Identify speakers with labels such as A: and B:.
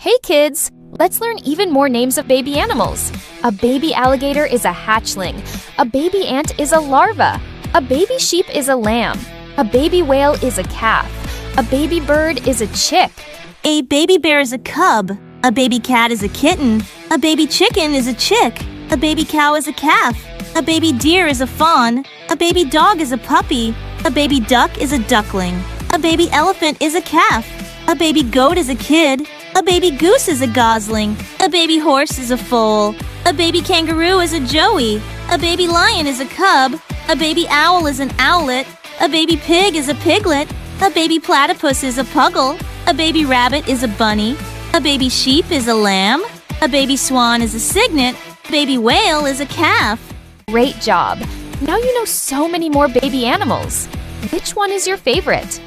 A: Hey kids! Let's learn even more names of baby animals. A baby alligator is a hatchling. A baby ant is a larva. A baby sheep is a lamb. A baby whale is a calf. A baby bird is a chick.
B: A baby bear is a cub. A baby cat is a kitten. A baby chicken is a chick. A baby cow is a calf. A baby deer is a fawn. A baby dog is a puppy. A baby duck is a duckling. A baby elephant is a calf. A baby goat is a kid. A baby goose is a gosling. A baby horse is a foal. A baby kangaroo is a joey. A baby lion is a cub. A baby owl is an owlet. A baby pig is a piglet. A baby platypus is a puggle. A baby rabbit is a bunny. A baby sheep is a lamb. A baby swan is a cygnet. A baby whale is a calf.
A: Great job! Now you know so many more baby animals. Which one is your favorite?